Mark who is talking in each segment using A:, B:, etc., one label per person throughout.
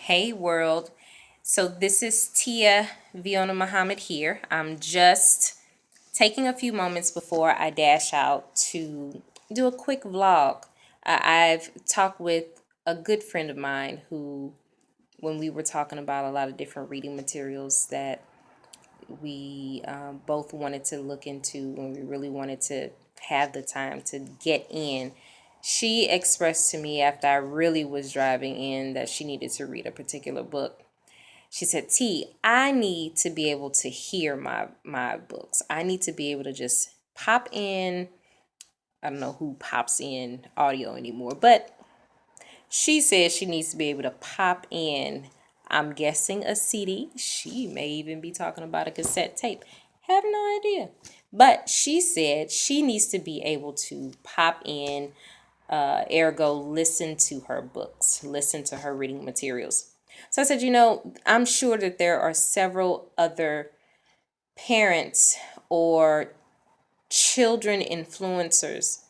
A: Hey world. So this is Tia Viona Muhammad here. I'm just taking a few moments before I dash out to do a quick vlog. I've talked with a good friend of mine who, when we were talking about a lot of different reading materials that we both wanted to look into and we really wanted to have the time to get in, she expressed to me after I really was driving in that she needed to read a particular book. She said, T, I need to be able to hear my books. I need to be able to just pop in. I don't know who pops in audio anymore, but she said she needs to be able to pop in, I'm guessing a CD. She may even be talking about a cassette tape. Have no idea. But she said she needs to be able to pop in, ergo, listen to her books, listen to her reading materials. So I said, I'm sure that there are several other parents or children influencers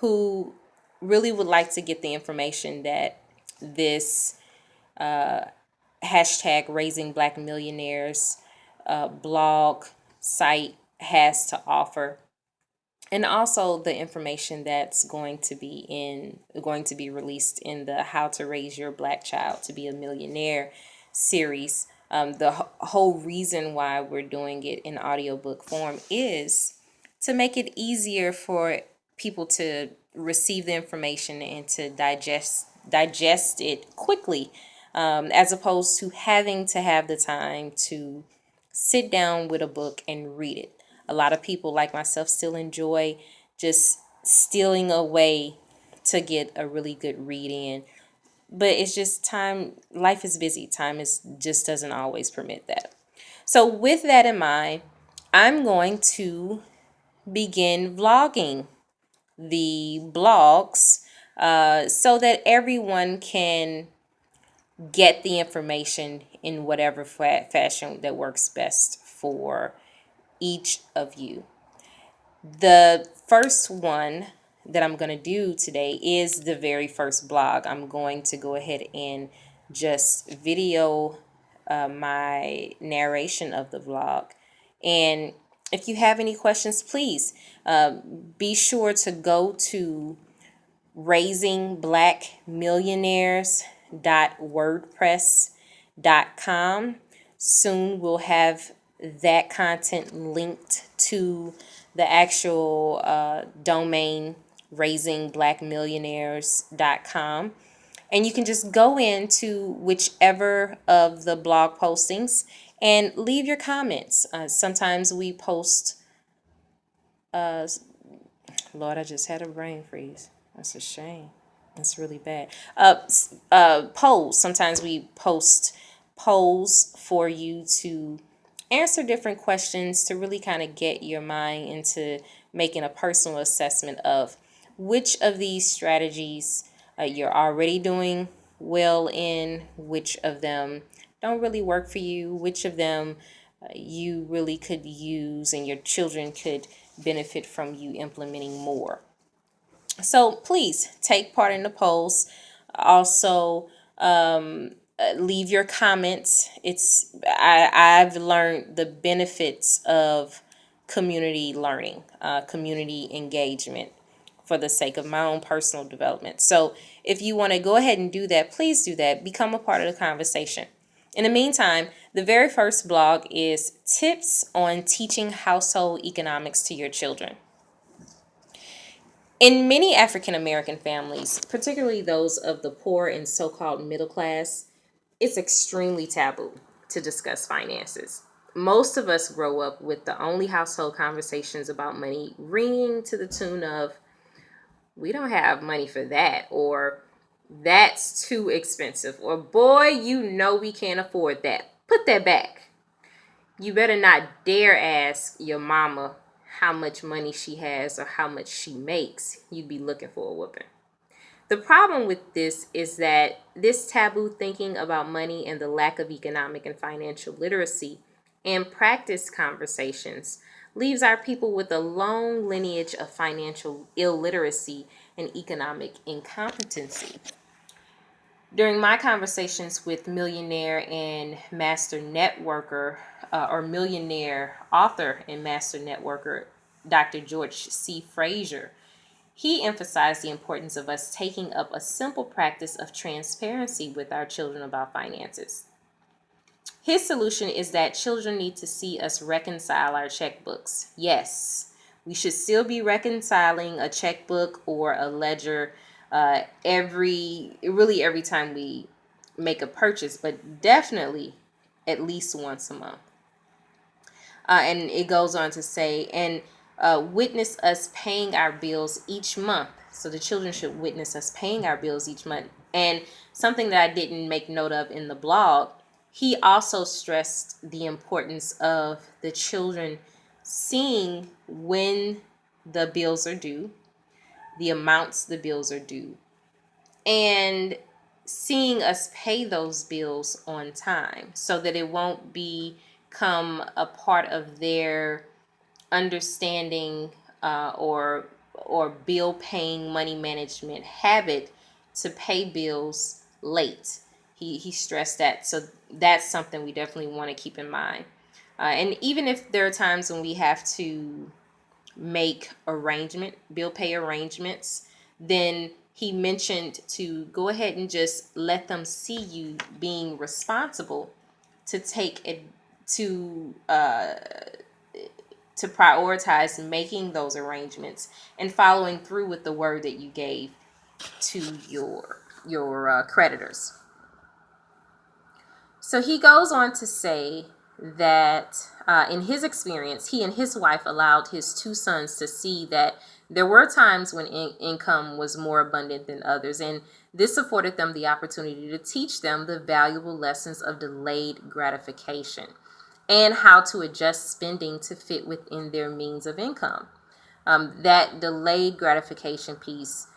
A: who really would like to get the information that this hashtag Raising Black Millionaires blog site has to offer, and also the information that's going to be released in the How to Raise Your Black Child to Be a Millionaire series. The whole reason why we're doing it in audiobook form is to make it easier for people to receive the information and to digest it quickly, as opposed to having to have the time to sit down with a book and read it. A lot of people, like myself, still enjoy just stealing away to get a really good read in. But it's just time, life is busy. Time is just doesn't always permit that. So with that in mind, I'm going to begin vlogging the blogs so that everyone can get the information in whatever fashion that works best for each of you. The first one that I'm going to do today is the very first blog. I'm going to go ahead and just video my narration of the vlog. And if you have any questions, please be sure to go to raisingblackmillionaires.wordpress.com. Soon we'll have that content linked to the actual domain raisingblackmillionaires.com. And you can just go into whichever of the blog postings and leave your comments. Sometimes we post, Lord, I just had a brain freeze. That's a shame. That's really bad. Polls. Sometimes we post polls for you to answer different questions to really kind of get your mind into making a personal assessment of which of these strategies you're already doing well in, which of them don't really work for you, which of them you really could use and your children could benefit from you implementing more. So please take part in the polls. Also, leave your comments. I've learned the benefits of community learning, community engagement for the sake of my own personal development. So if you want to go ahead and do that, please do that. Become a part of the conversation. In the meantime, the very first blog is Tips on Teaching Household Economics to Your Children. In many African American families, particularly those of the poor and so called middle class, it's extremely taboo to discuss finances. Most of us grow up with the only household conversations about money ringing to the tune of, we don't have money for that, or that's too expensive, or boy, we can't afford that. Put that back. You better not dare ask your mama how much money she has or how much she makes. You'd be looking for a whooping. The problem with this is that this taboo thinking about money and the lack of economic and financial literacy and practice conversations leaves our people with a long lineage of financial illiteracy and economic incompetency. During my conversations with millionaire and master networker, or millionaire author and master networker, Dr. George C. Fraser, he emphasized the importance of us taking up a simple practice of transparency with our children about finances. His solution is that children need to see us reconcile our checkbooks. Yes, we should still be reconciling a checkbook or a ledger every time we make a purchase, but definitely at least once a month. And it goes on to say, and witness us paying our bills each month. So the children should witness us paying our bills each month. And something that I didn't make note of in the blog, he also stressed the importance of the children seeing when the bills are due, the amounts the bills are due, and seeing us pay those bills on time so that it won't become a part of their understanding, or bill paying money management habit to pay bills late. He stressed that. So that's something we definitely want to keep in mind. And even if there are times when we have to make bill pay arrangements, then he mentioned to go ahead and just let them see you being responsible to take it to prioritize making those arrangements and following through with the word that you gave to your creditors. So he goes on to say that in his experience, he and his wife allowed his two sons to see that there were times when income was more abundant than others, and this afforded them the opportunity to teach them the valuable lessons of delayed gratification and how to adjust spending to fit within their means of income. That delayed gratification piece,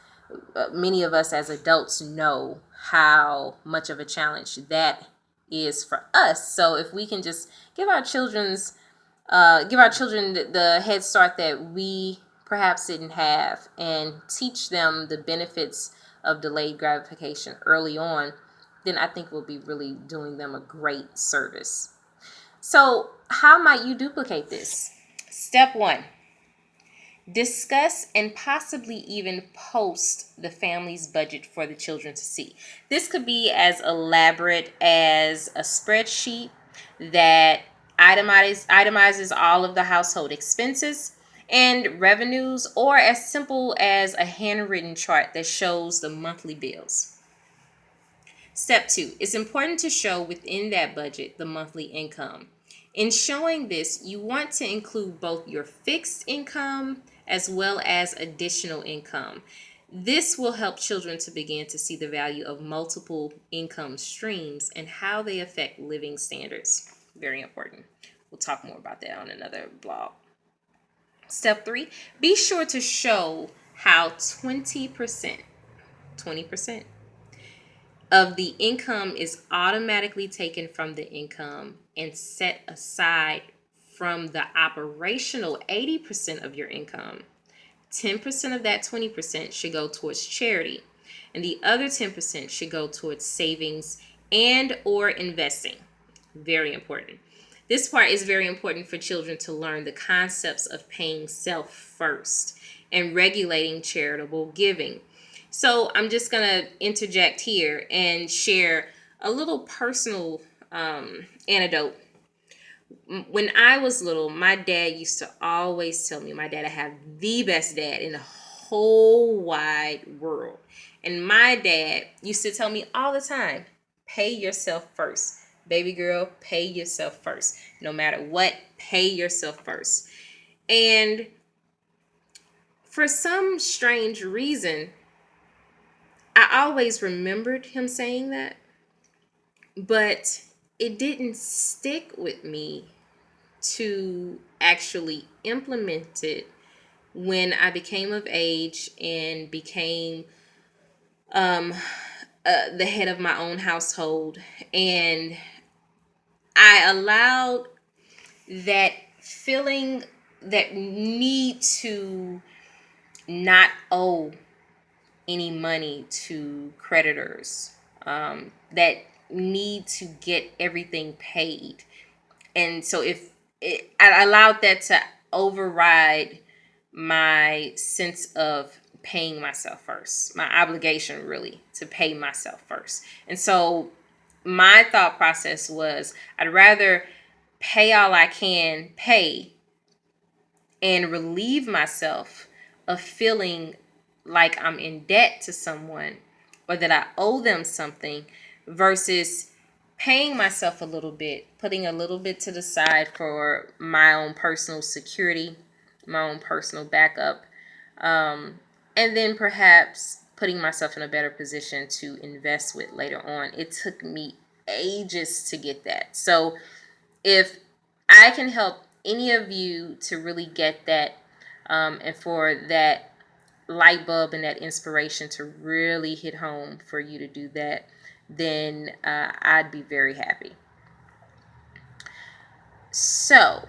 A: many of us as adults know how much of a challenge that is for us. So if we can just give our children the head start that we perhaps didn't have, and teach them the benefits of delayed gratification early on, then I think we'll be really doing them a great service. So how might you duplicate this? Step 1. Discuss and possibly even post the family's budget for the children to see. This could be as elaborate as a spreadsheet that itemizes all of the household expenses and revenues, or as simple as a handwritten chart that shows the monthly bills. Step 2, it's important to show within that budget the monthly income. In showing this, you want to include both your fixed income as well as additional income. This will help children to begin to see the value of multiple income streams and how they affect living standards. Very important. We'll talk more about that on another blog. Step 3, be sure to show how 20% of the income is automatically taken from the income and set aside from the operational 80% of your income. 10% of that 20% should go towards charity, and the other 10% should go towards savings and or investing. Very important. This part is very important for children to learn the concepts of paying self first and regulating charitable giving. So I'm just going to interject here and share a little personal anecdote. When I was little, my dad used to always tell me, my dad, I have the best dad in the whole wide world. And my dad used to tell me all the time, pay yourself first. Baby girl, pay yourself first. No matter what, pay yourself first. And for some strange reason, I always remembered him saying that, but it didn't stick with me to actually implement it when I became of age and became the head of my own household. And I allowed that feeling, that need to not owe any money to creditors, that need to get everything paid. And so if I allowed that to override my sense of paying myself first, my obligation really to pay myself first. And so my thought process was I'd rather pay all I can pay and relieve myself of feeling like I'm in debt to someone or that I owe them something versus paying myself a little bit, putting a little bit to the side for my own personal security, my own personal backup, and then perhaps putting myself in a better position to invest with later on. It took me ages to get that. So if I can help any of you to really get that, and for that light bulb and that inspiration to really hit home for you to do that, then I'd be very happy. So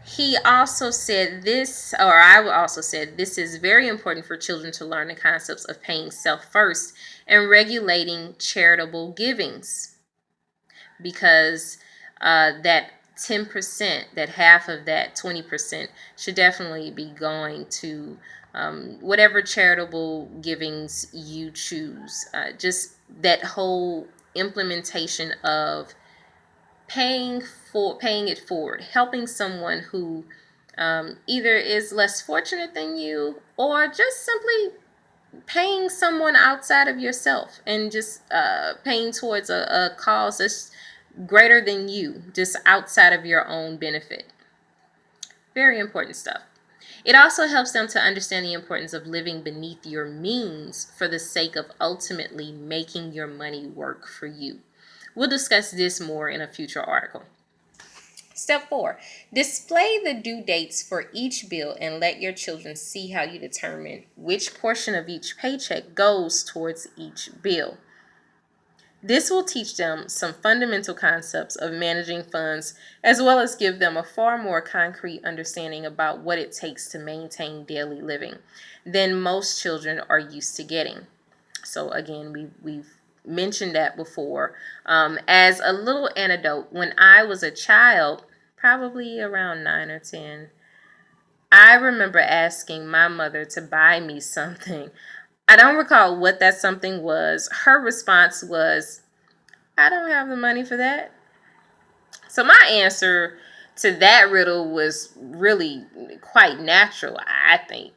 A: he also said this, or I also said, this is very important for children to learn the concepts of paying self first and regulating charitable givings, because that 10%, that half of that 20% should definitely be going to whatever charitable givings you choose. Just that whole implementation of paying it forward, helping someone who either is less fortunate than you, or just simply paying someone outside of yourself and just paying towards a cause that's greater than you, just outside of your own benefit. Very important stuff. It also helps them to understand the importance of living beneath your means for the sake of ultimately making your money work for you. We'll discuss this more in a future article. Step 4, display the due dates for each bill and let your children see how you determine which portion of each paycheck goes towards each bill. This will teach them some fundamental concepts of managing funds, as well as give them a far more concrete understanding about what it takes to maintain daily living than most children are used to getting. So again, we've mentioned that before. As a little anecdote, when I was a child, probably around 9 or 10, I remember asking my mother to buy me something. I don't recall what that something was. Her response was, I don't have the money for that. So my answer to that riddle was really quite natural, I think.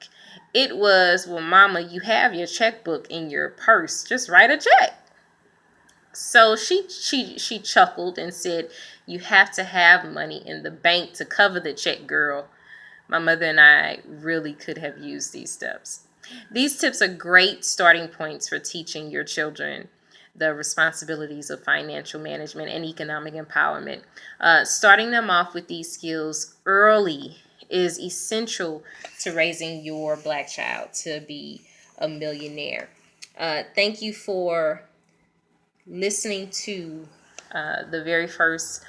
A: It was, well, Mama, you have your checkbook in your purse. Just write a check. So she chuckled and said, you have to have money in the bank to cover the check, girl. My mother and I really could have used these steps. These tips are great starting points for teaching your children the responsibilities of financial management and economic empowerment. Starting them off with these skills early is essential to raising your Black child to be a millionaire. Thank you for listening to the very first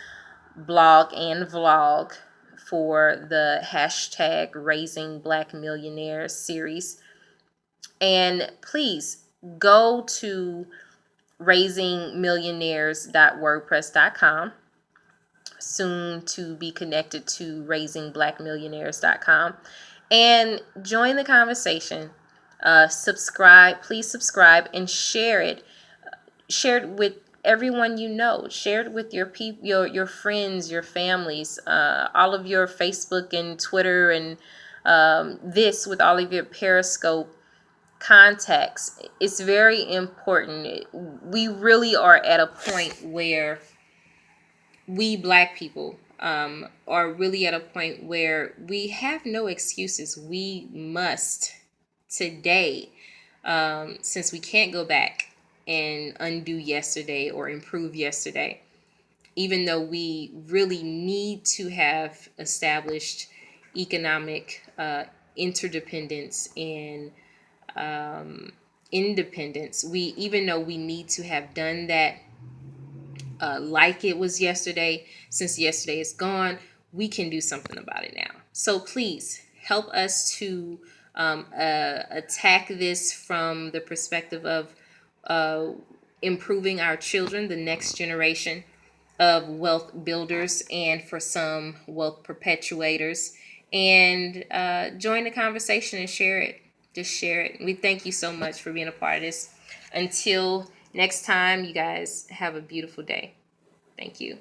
A: blog and vlog for the hashtag Raising Black Millionaires series. And please go to raisingmillionaires.wordpress.com, soon to be connected to raisingblackmillionaires.com, and join the conversation. Subscribe, please subscribe and share it. Share it with everyone you know. Share it with your people, your friends, your families, all of your Facebook and Twitter, and this with all of your Periscope contacts. It's very important. We really are at a point where we Black people are really at a point where we have no excuses. We must today, since we can't go back and undo yesterday or improve yesterday, even though we really need to have established economic interdependence and independence. Even though we need to have done that like it was yesterday, since yesterday is gone, we can do something about it now. So please help us to attack this from the perspective of improving our children, the next generation of wealth builders, and for some, wealth perpetuators. And join the conversation and share it. Just share it. We thank you so much for being a part of this. Until next time, you guys have a beautiful day. Thank you.